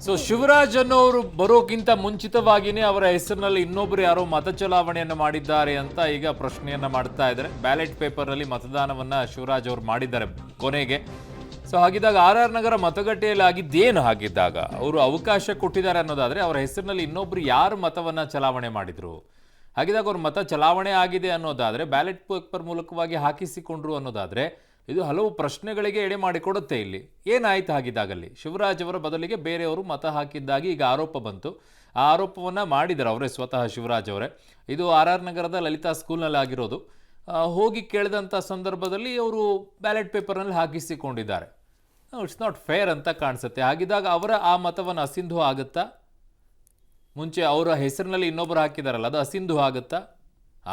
So Shivraj ಅನ್ನೋರು ಬರೋಕ್ಕಿಂತ ಮುಂಚಿತವಾಗಿಯೇ ಅವರ ಹೆಸರಿನಲ್ಲಿ ಇನ್ನೊಬ್ಬರು ಯಾರೋ ಮತ ಚಲಾವಣೆಯನ್ನು ಮಾಡಿದ್ದಾರೆ ಅಂತ ಈಗ ಪ್ರಶ್ನೆಯನ್ನ ಮಾಡ್ತಾ ಇದ್ದಾರೆ. ಬ್ಯಾಲೆಟ್ ಪೇಪರ್ ಅಲ್ಲಿ ಮತದಾನವನ್ನ ಶಿವರಾಜ್ ಅವರು ಮಾಡಿದ್ದಾರೆ ಕೊನೆಗೆ. ಸೊ ಹಾಗಿದ್ದಾಗ ಆರ್ ನಗರ ಮತಗಟ್ಟೆಯಲ್ಲಿ ಆಗಿದ್ದೇನು? ಹಾಗಿದ್ದಾಗ ಅವರು ಅವಕಾಶ ಕೊಟ್ಟಿದ್ದಾರೆ ಅನ್ನೋದಾದ್ರೆ ಅವರ ಹೆಸರಿನಲ್ಲಿ ಇನ್ನೊಬ್ರು ಯಾರು ಮತವನ್ನ ಚಲಾವಣೆ ಮಾಡಿದ್ರು, ಹಾಗಿದ್ದಾಗ ಅವ್ರ ಮತ ಚಲಾವಣೆ ಆಗಿದೆ ಅನ್ನೋದಾದ್ರೆ, ಬ್ಯಾಲೆಟ್ ಪೇಪರ್ ಮೂಲಕವಾಗಿ ಹಾಕಿಸಿಕೊಂಡ್ರು ಅನ್ನೋದಾದ್ರೆ ಇದು ಹಲವು ಪ್ರಶ್ನೆಗಳಿಗೆ ಎಡೆ ಮಾಡಿಕೊಡುತ್ತೆ. ಇಲ್ಲಿ ಏನಾಯ್ತು ಹಾಗಿದ್ದಾಗಲ್ಲಿ? ಶಿವರಾಜ್ ಅವರ ಬದಲಿಗೆ ಬೇರೆಯವರು ಮತ ಹಾಕಿದ್ದಾಗಿ ಈಗ ಆರೋಪ ಬಂತು. ಆ ಆರೋಪವನ್ನು ಮಾಡಿದ್ದಾರೆ ಅವರೇ, ಸ್ವತಃ ಶಿವರಾಜ್ ಅವರೇ. ಇದು ಆರ್ ನಗರದ ಲಲಿತಾ ಸ್ಕೂಲ್ನಲ್ಲಿ ಆಗಿರೋದು. ಹೋಗಿ ಕೇಳಿದಂಥ ಸಂದರ್ಭದಲ್ಲಿ ಅವರು ಬ್ಯಾಲೆಟ್ ಪೇಪರ್ನಲ್ಲಿ ಹಾಕಿಸಿಕೊಂಡಿದ್ದಾರೆ. ಇಟ್ಸ್ ನಾಟ್ ಫೇರ್ ಅಂತ ಕಾಣಿಸುತ್ತೆ. ಹಾಗಿದ್ದಾಗ ಅವರ ಆ ಮತವನ್ನು ಅಸಿಂಧು ಆಗುತ್ತಾ? ಮುಂಚೆ ಅವರ ಹೆಸರಿನಲ್ಲಿ ಇನ್ನೊಬ್ಬರು ಹಾಕಿದಾರಲ್ಲ, ಅದು ಅಸಿಂಧು ಆಗುತ್ತಾ?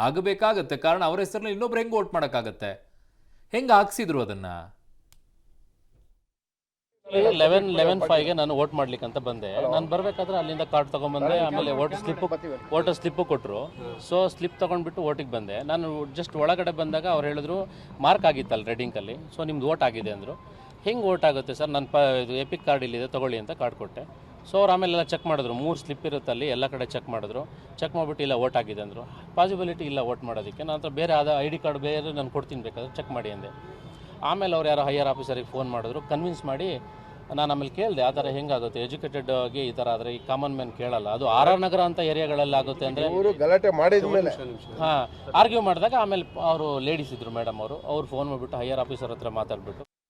ಆಗಬೇಕಾಗತ್ತೆ. ಕಾರಣ ಅವರ ಹೆಸರಿನಲ್ಲಿ ಇನ್ನೊಬ್ರು ಹೆಂಗೆ ವೋಟ್ ಮಾಡೋಕ್ಕಾಗತ್ತೆ? ಹೆಂಗೆ ಹಾಕ್ಸಿದ್ರು ಅದನ್ನ? 11-5ಗೆ ನಾನು ವೋಟ್ ಮಾಡ್ಲಿಕ್ಕೆ ಅಂತ ಬಂದೆ. ನಾನು ಬರ್ಬೇಕಾದ್ರೆ ಅಲ್ಲಿಂದ ಕಾರ್ಡ್ ತಗೊಂಡ್ಬಂದೆ. ಆಮೇಲೆ ವೋಟರ್ ಸ್ಲಿಪ್ಪು ಕೊಟ್ಟರು. ಸೊ ಸ್ಲಿಪ್ ತೊಗೊಂಡ್ಬಿಟ್ಟು ವೋಟಿಗೆ ಬಂದೆ. ನಾನು ಜಸ್ಟ್ ಒಳಗಡೆ ಬಂದಾಗ ಅವ್ರು ಹೇಳಿದ್ರು ಮಾರ್ಕ್ ಆಗಿತ್ತಲ್ಲ ರೆಡ್ಡಿಂಕಲ್ಲಿ, ಸೊ ನಿಮ್ದು ವೋಟ್ ಆಗಿದೆ ಅಂದರು. ಹೆಂಗೆ ವೋಟ್ ಆಗುತ್ತೆ ಸರ್? ನನ್ನ ಇದು ಎಪಿಕ್ ಕಾರ್ಡ್ ಇಲ್ಲಿದೆ ತಗೊಳ್ಳಿ ಅಂತ ಕಾರ್ಡ್ ಕೊಟ್ಟೆ. ಸೊ ಅವ್ರು ಆಮೇಲೆಲ್ಲ ಚೆಕ್ ಮಾಡಿದ್ರು, 3 ಸ್ಲಿಪ್ ಇರುತ್ತೆ ಅಲ್ಲಿ, ಎಲ್ಲ ಕಡೆ ಚೆಕ್ ಮಾಡಿದ್ರು. ಚೆಕ್ ಮಾಡಿಬಿಟ್ಟು ಇಲ್ಲ ವೋಟ್ ಆಗಿದೆ ಅಂದರು. ಪಾಸಿಬಿಲಿಟಿ ಇಲ್ಲ ವೋಟ್ ಮಾಡೋದಕ್ಕೆ. ನನ್ನ ಹತ್ರ ಬೇರೆ ID ಕಾರ್ಡ್ ಬೇರೆ ನಾನು ಕೊಡ್ತೀನಿ ಬೇಕಾದ್ರೆ ಚೆಕ್ ಮಾಡಿ ಅಂದೆ. ಆಮೇಲೆ ಅವ್ರು ಯಾರೋ ಹೈಯರ್ ಆಫೀಸರಿಗೆ ಫೋನ್ ಮಾಡಿದ್ರು, ಕನ್ವಿನ್ಸ್ ಮಾಡಿ. ನಾನು ಆಮೇಲೆ ಕೇಳಿದೆ ಆ ಥರ ಹೆಂಗಾಗುತ್ತೆ, ಎಜುಕೇಟೆಡ್ ಆಗಿ ಈ ಥರ ಆದರೆ ಈ ಕಾಮನ್ ಮ್ಯಾನ್ ಕೇಳಲ್ಲ, ಅದು ಆರ್ ನಗರ ಅಂತ ಏರಿಯಾಗಳಲ್ಲಿ ಆಗುತ್ತೆ ಅಂದರೆ ಗಲಾಟೆ ಮಾಡಿದ್ಮೇಲೆ ಆರ್ಗ್ಯೂ ಮಾಡಿದಾಗ ಆಮೇಲೆ ಅವರು ಲೇಡೀಸ್ ಇದ್ರು ಮೇಡಮ್ ಅವರು ಫೋನ್ ಮಾಡಿಬಿಟ್ಟು ಹೈಯರ್ ಆಫೀಸರ್ ಹತ್ರ ಮಾತಾಡ್ಬಿಟ್ಟು